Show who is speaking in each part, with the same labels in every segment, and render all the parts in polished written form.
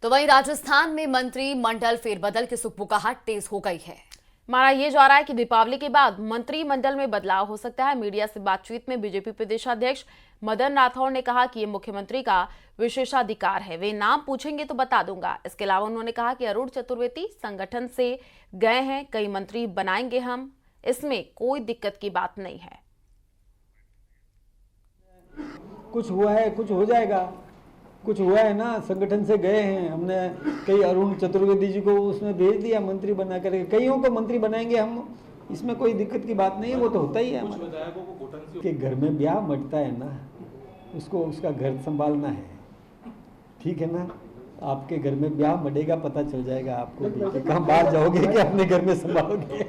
Speaker 1: तो वहीं राजस्थान में मंत्रिमंडल फेरबदल की सुगबुगाहट तेज हो गई है।
Speaker 2: माना यह जा रहा है कि दीपावली के बाद मंत्रिमंडल में बदलाव हो सकता है। मीडिया से बातचीत में बीजेपी प्रदेशाध्यक्ष मदन राठौड़ ने कहा कि ये मुख्यमंत्री का विशेषाधिकार है, वे नाम पूछेंगे तो बता दूंगा। इसके अलावा उन्होंने कहा कि अरुण चतुर्वेदी संगठन से गए हैं, कई मंत्री बनाएंगे हम, इसमें कोई दिक्कत की बात नहीं है।
Speaker 3: कुछ हुआ है, कुछ हो जाएगा, कुछ हुआ है ना, संगठन से गए हैं, हमने कई अरुण चतुर्वेदी जी को उसमें भेज दिया मंत्री बना करके, कईयों को मंत्री बनाएंगे हम, इसमें कोई दिक्कत की बात नहीं है, वो तो होता ही है। कि घर में ब्याह मटता है ना, उसको उसका घर संभालना है, ठीक है ना। आपके घर में ब्याह मटेगा, पता चल जाएगा आपको कि कहाँ बाहर जाओगे कि अपने घर में संभालोगे।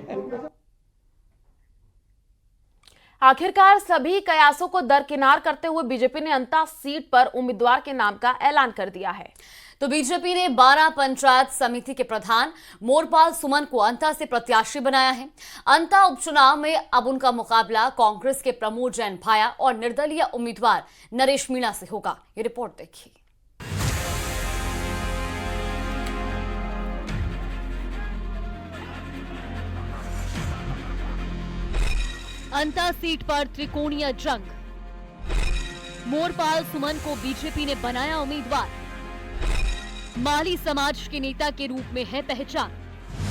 Speaker 2: आखिरकार सभी कयासों को दरकिनार करते हुए बीजेपी ने अंता सीट पर उम्मीदवार के नाम का ऐलान कर दिया है।
Speaker 1: तो बीजेपी ने 12 पंचायत समिति के प्रधान मोरपाल सुमन को अंता से प्रत्याशी बनाया है। अंता उपचुनाव में अब उनका मुकाबला कांग्रेस के प्रमोद जैन भाया और निर्दलीय उम्मीदवार नरेश मीणा से होगा। ये रिपोर्ट देखिए।
Speaker 4: अंता सीट पर त्रिकोणीय जंग, मोरपाल सुमन को बीजेपी ने बनाया उम्मीदवार, माली समाज के नेता के रूप में है पहचान।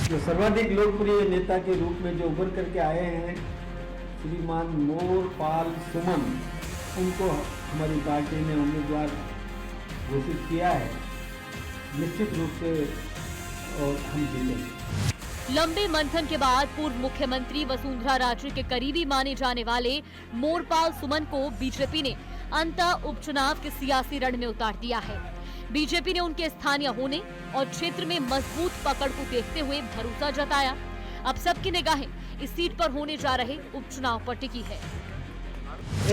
Speaker 3: जो सर्वाधिक लोकप्रिय नेता के रूप में जो उभर करके आए हैं श्रीमान मोरपाल सुमन, उनको हमारी पार्टी ने उम्मीदवार घोषित किया है, निश्चित रूप से, और हम जीतेंगे।
Speaker 4: लंबे मंथन के बाद पूर्व मुख्यमंत्री वसुंधरा राजे के करीबी माने जाने वाले मोरपाल सुमन को बीजेपी ने अंता उपचुनाव के सियासी रण में उतार दिया है। बीजेपी ने उनके स्थानीय होने और क्षेत्र में मजबूत पकड़ को देखते हुए भरोसा जताया। अब सबकी निगाहें इस सीट पर होने जा रहे उपचुनाव पर टिकी है।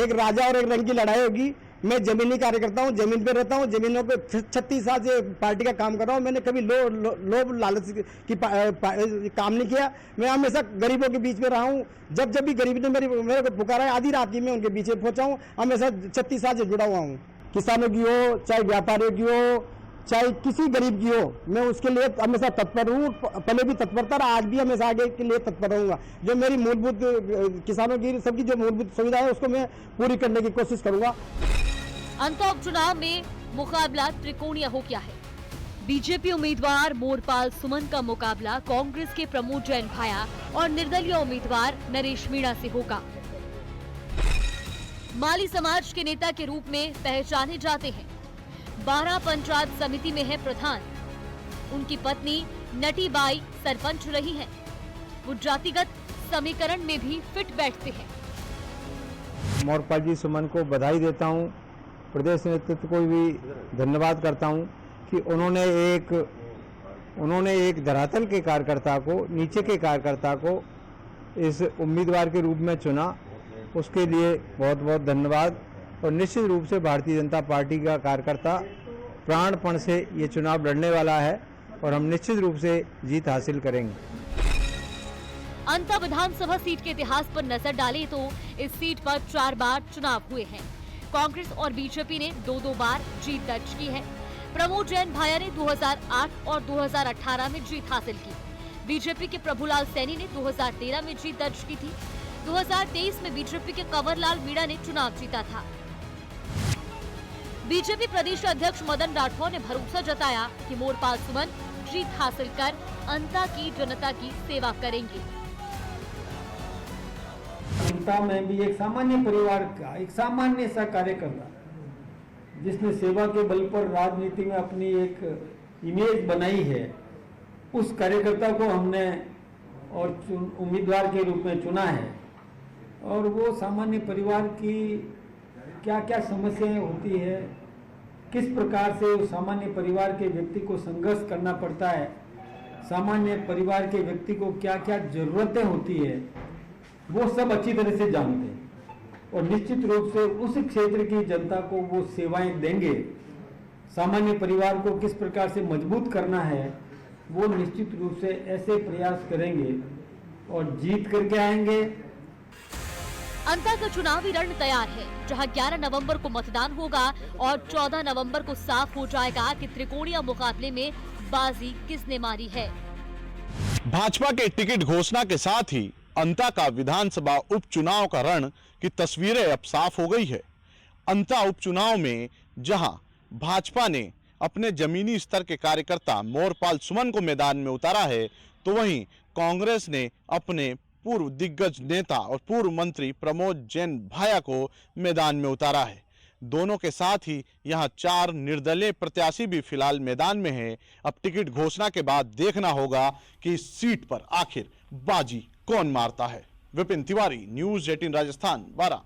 Speaker 5: एक राजा और एक रंग की लड़ाई होगी। मैं जमीनी कार्यकर्ता हूँ, जमीन पे रहता हूँ, जमीनों पे 36 साल से पार्टी का काम कर रहा हूँ। मैंने कभी लोभ लालच की काम नहीं किया। मैं हमेशा गरीबों के बीच में रहा हूँ। जब जब भी गरीब ने मेरे को पुकारा है, आधी रात में उनके पीछे पहुंचा हूँ। हमेशा 36 साल से जुड़ा हुआ हूँ। किसानों की हो, चाहे व्यापारियों की हो, चाहे किसी गरीब की हो, मैं उसके लिए हमेशा तत्पर हूँ। पहले भी तत्परता रहा, आज भी हमेशा आगे के लिए तत्पर रहूंगा। जो मेरी मूलभूत किसानों की सबकी जो मूलभूत सुविधा है, उसको मैं पूरी करने की कोशिश करूंगा।
Speaker 4: अंता उपचुनाव में मुकाबला त्रिकोणीय हो गया है। बीजेपी उम्मीदवार मोरपाल सुमन का मुकाबला कांग्रेस के प्रमोद जैन भाया और निर्दलीय उम्मीदवार नरेश मीणा से होगा। माली समाज के नेता के रूप में पहचाने जाते हैं। 12 पंचायत समिति में है प्रधान। उनकी पत्नी नटीबाई सरपंच रही हैं। वो जातिगत समीकरण में भी फिट बैठते हैं।
Speaker 5: मोरपाल जी सुमन को बधाई देता हूँ। प्रदेश नेतृत्व को भी धन्यवाद करता हूँ कि उन्होंने एक धरातल के कार्यकर्ता को, नीचे के कार्यकर्ता को इस उम्मीदवार के रूप में चुना। उसके लिए बहुत बहुत धन्यवाद। और निश्चित रूप से भारतीय जनता पार्टी का कार्यकर्ता प्राणपण से ये चुनाव लड़ने वाला है और हम निश्चित रूप से जीत हासिल करेंगे।
Speaker 4: अंता विधानसभा सीट के इतिहास पर नजर डालें तो इस सीट पर 4 बार चुनाव हुए हैं। कांग्रेस और बीजेपी ने 2-2 बार जीत दर्ज की है। प्रमोद जैन भाया ने 2008 और 2018 में जीत हासिल की। बीजेपी के प्रभुलाल सैनी ने 2013 में जीत दर्ज की थी। 2023 में बीजेपी के कंवरलाल मीणा ने चुनाव जीता था। बीजेपी प्रदेश अध्यक्ष मदन राठौड़ ने भरोसा जताया कि मोरपाल सुमन जीत हासिल कर अंता की जनता की सेवा करेंगे।
Speaker 3: अंता में भी एक सामान्य परिवार का एक सामान्य सा कार्यकर्ता, जिसने सेवा के बल पर राजनीति में अपनी एक इमेज बनाई है, उस कार्यकर्ता को हमने और उम्मीदवार के रूप में चुना है। और वो सामान्य परिवार की क्या क्या समस्याएं होती है, किस प्रकार से उस सामान्य परिवार के व्यक्ति को संघर्ष करना पड़ता है, सामान्य परिवार के व्यक्ति को क्या क्या जरूरतें होती है, वो सब अच्छी तरह से जानते हैं। और निश्चित रूप से उस क्षेत्र की जनता को वो सेवाएं देंगे। सामान्य परिवार को किस प्रकार से मजबूत करना है, वो निश्चित रूप से ऐसे प्रयास करेंगे और जीत करके आएंगे।
Speaker 4: अंता का चुनावी रण तैयार है, जहां 11 नवंबर को मतदान होगा और 14 नवंबर को साफ हो जाएगा कि त्रिकोणीय मुकाबले में बाजी किसने मारी है।
Speaker 6: भाजपा के टिकट घोषणा के साथ ही अंता का विधानसभा उपचुनाव का रण की तस्वीरें अब साफ हो गई है। अंता उपचुनाव में जहां भाजपा ने अपने जमीनी स्तर के कार्यकर्ता मोरपाल सुमन को मैदान में उतारा है, तो वहीं कांग्रेस ने अपने पूर्व दिग्गज नेता और पूर्व मंत्री प्रमोद जैन भाया को मैदान में उतारा है। दोनों के साथ ही यहां 4 निर्दलीय प्रत्याशी भी फिलहाल मैदान में हैं। अब टिकट घोषणा के बाद देखना होगा कि इस सीट पर आखिर बाजी कौन मारता है। विपिन तिवारी, न्यूज़ 18 राजस्थान 12।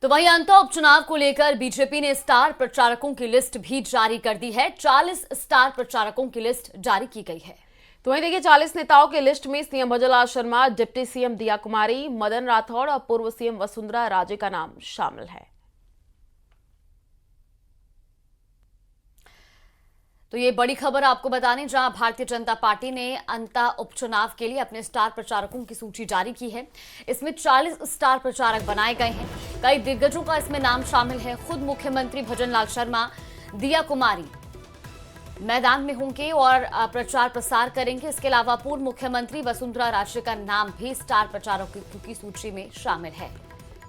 Speaker 1: तो वहीं अंता उपचुनाव को लेकर बीजेपी ने स्टार प्रचारकों की लिस्ट भी जारी कर दी है। 40 स्टार प्रचारकों की लिस्ट जारी की गई है।
Speaker 2: तो वहीं देखिए 40 नेताओं की लिस्ट में CM Bhajanlal Sharma, deputy CM दिया कुमारी, मदन राठौड़ और पूर्व सीएम वसुंधरा राजे का नाम शामिल है।
Speaker 1: तो ये बड़ी खबर आपको बताने, जहां भारतीय जनता पार्टी ने अंता उपचुनाव के लिए अपने स्टार प्रचारकों की सूची जारी की है। इसमें 40 स्टार प्रचारक बनाए गए हैं। कई दिग्गजों का इसमें नाम शामिल है। खुद मुख्यमंत्री भजनलाल शर्मा, दिया कुमारी मैदान में होंगे और प्रचार प्रसार करेंगे। इसके अलावा पूर्व मुख्यमंत्री वसुंधरा राजे का नाम भी स्टार प्रचारकों की सूची में शामिल है।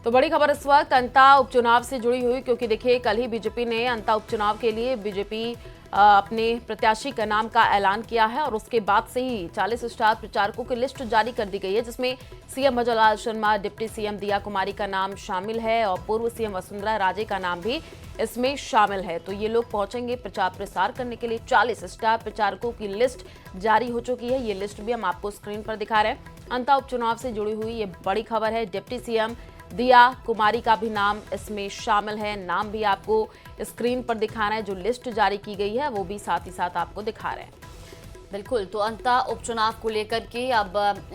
Speaker 2: तो बड़ी खबर इस वक्त अंता उपचुनाव से जुड़ी हुई, क्योंकि देखिए कल ही बीजेपी ने अंता उपचुनाव के लिए बीजेपी अपने प्रत्याशी का नाम का ऐलान किया है और उसके बाद से ही 40 स्टार प्रचारकों की लिस्ट जारी कर दी गई है, जिसमें CM Bhajanlal Sharma, deputy CM दिया कुमारी का नाम शामिल है और पूर्व सीएम वसुंधरा राजे का नाम भी इसमें शामिल है। तो ये लोग पहुंचेंगे प्रचार प्रसार करने के लिए। 40 स्टार प्रचारकों की लिस्ट जारी हो चुकी है। ये लिस्ट भी हम आपको स्क्रीन पर दिखा रहे हैं। अंता उपचुनाव से जुड़ी हुई ये बड़ी खबर है। डिप्टी सीएम दिया कुमारी का भी नाम इसमें शामिल है। नाम भी आपको स्क्रीन पर दिखा रहे हैं। जो लिस्ट जारी की गई है वो भी साथ ही साथ आपको दिखा रहे हैं।
Speaker 1: बिल्कुल, तो अंता उपचुनाव को लेकर के अब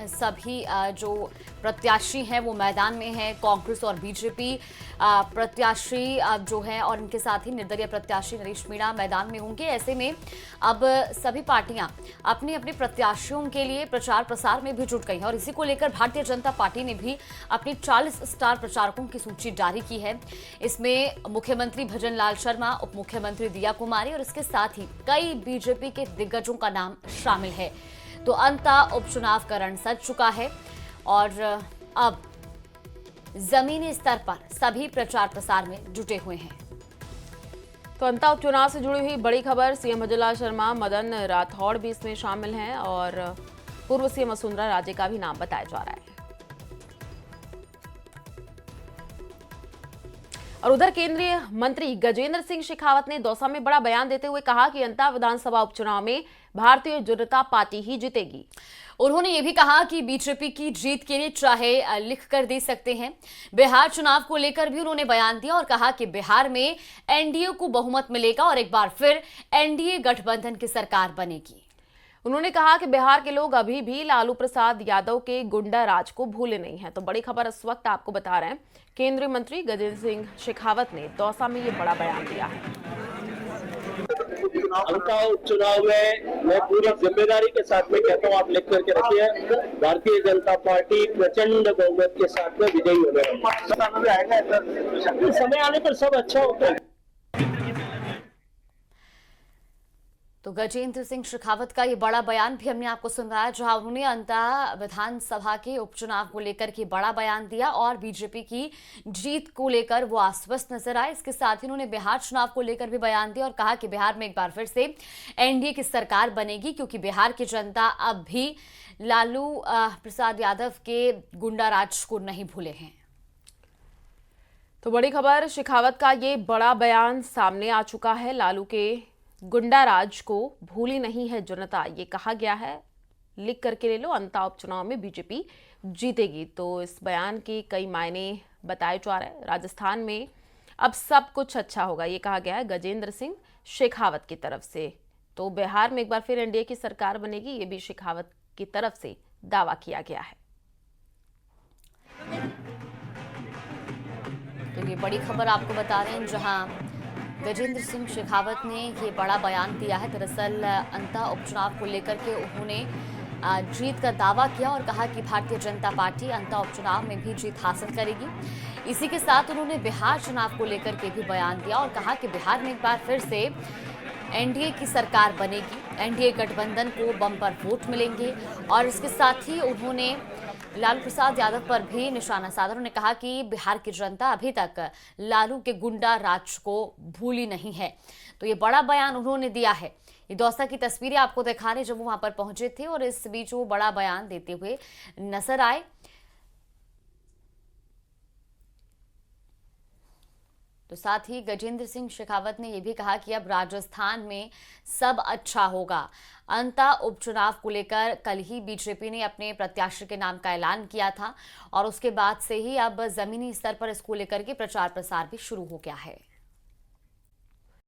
Speaker 1: सभी जो प्रत्याशी हैं वो मैदान में हैं। कांग्रेस और बीजेपी प्रत्याशी जो हैं और इनके साथ ही निर्दलीय प्रत्याशी नरेश मीणा मैदान में होंगे। ऐसे में अब सभी पार्टियां अपने अपने प्रत्याशियों के लिए प्रचार प्रसार में भी जुट गई हैं और इसी को लेकर भारतीय जनता पार्टी ने भी अपनी 40 स्टार प्रचारकों की सूची जारी की है। इसमें मुख्यमंत्री भजनलाल शर्मा, उप मुख्यमंत्री दिया कुमारी और इसके साथ ही कई बीजेपी के दिग्गजों का नाम शामिल है। तो अंता उपचुनाव का रण सज चुका है और अब जमीनी स्तर पर सभी प्रचार प्रसार में जुटे हुए हैं।
Speaker 2: तो अंता उपचुनाव से जुड़ी हुई बड़ी खबर, सीएम भजनलाल शर्मा, मदन राठौड़ भी इसमें शामिल हैं और पूर्व सीएम वसुंधरा राजे का भी नाम बताया जा रहा है। और उधर केंद्रीय मंत्री गजेंद्र सिंह शेखावत ने दौसा में बड़ा बयान देते हुए कहा कि अंता विधानसभा उपचुनाव में भारतीय जनता पार्टी ही जीतेगी।
Speaker 1: उन्होंने ये भी कहा कि बीजेपी की जीत के लिए चाहे लिख कर दे सकते हैं। बिहार चुनाव को लेकर भी उन्होंने बयान दिया और कहा कि बिहार में एनडीए को बहुमत मिलेगा और एक बार फिर एनडीए गठबंधन की सरकार बनेगी।
Speaker 2: उन्होंने कहा कि बिहार के लोग अभी भी लालू प्रसाद यादव के गुंडा राज को भूले नहीं हैं। तो बड़ी खबर इस वक्त आपको बता रहे हैं, केंद्रीय मंत्री गजेंद्र सिंह शेखावत ने दौसा में ये बड़ा बयान दिया है।
Speaker 7: अंता उपचुनाव में मैं पूरी जिम्मेदारी के साथ में कहता हूँ, आप लिख करके रखिए, भारतीय जनता पार्टी प्रचंड बहुमत के साथ में विजयी होने वाली है। समय आने पर सब अच्छा होता है।
Speaker 1: तो गजेंद्र सिंह शेखावत का ये बड़ा बयान भी हमने आपको सुनाया, जहां उन्होंने अंता विधानसभा के उपचुनाव को लेकर के बड़ा बयान दिया और बीजेपी की जीत को लेकर वो आश्वस्त नजर आए। इसके साथ ही उन्होंने बिहार चुनाव को लेकर भी बयान दिया और कहा कि बिहार में एक बार फिर से एनडीए की सरकार बनेगी, क्योंकि बिहार की जनता अब भी लालू प्रसाद यादव के गुंडा राज को नहीं भूले हैं।
Speaker 2: तो बड़ी खबर, शेखावत का ये बड़ा बयान सामने आ चुका है। लालू के गुंडा राज को भूली नहीं है जनता, ये कहा गया है। लिख करके ले लो, अंता उपचुनाव में बीजेपी जीतेगी। तो इस बयान के कई मायने बताए जा रहे हैं। राजस्थान में अब सब कुछ अच्छा होगा, ये कहा गया है गजेंद्र सिंह शेखावत की तरफ से। तो बिहार में एक बार फिर एनडीए की सरकार बनेगी, ये भी शेखावत की तरफ से दावा किया गया है।
Speaker 1: तो ये बड़ी खबर आपको बता रहे हैं, जहां गजेंद्र सिंह शेखावत ने ये बड़ा बयान दिया है। दरअसल अंता उपचुनाव को लेकर के उन्होंने जीत का दावा किया और कहा कि भारतीय जनता पार्टी अंता उपचुनाव में भी जीत हासिल करेगी। इसी के साथ उन्होंने बिहार चुनाव को लेकर के भी बयान दिया और कहा कि बिहार में एक बार फिर से एनडीए की सरकार बनेगी, एनडीए गठबंधन को बम्पर वोट मिलेंगे। और इसके साथ ही उन्होंने लालू प्रसाद यादव पर भी निशाना साधा। उन्होंने कहा कि बिहार की जनता अभी तक लालू के गुंडा राज को भूली नहीं है। तो ये बड़ा बयान उन्होंने दिया है। ये दौसा की तस्वीरें आपको दिखा रहे जब वो वहां पर पहुंचे थे और इस बीच वो बड़ा बयान देते हुए नजर आए। तो साथ ही गजेंद्र सिंह शेखावत ने यह भी कहा कि अब राजस्थान में सब अच्छा होगा। अंता उपचुनाव को लेकर कल ही बीजेपी ने अपने प्रत्याशी के नाम का ऐलान किया था और उसके बाद से ही अब जमीनी स्तर पर इसको लेकर के प्रचार प्रसार भी शुरू हो गया है।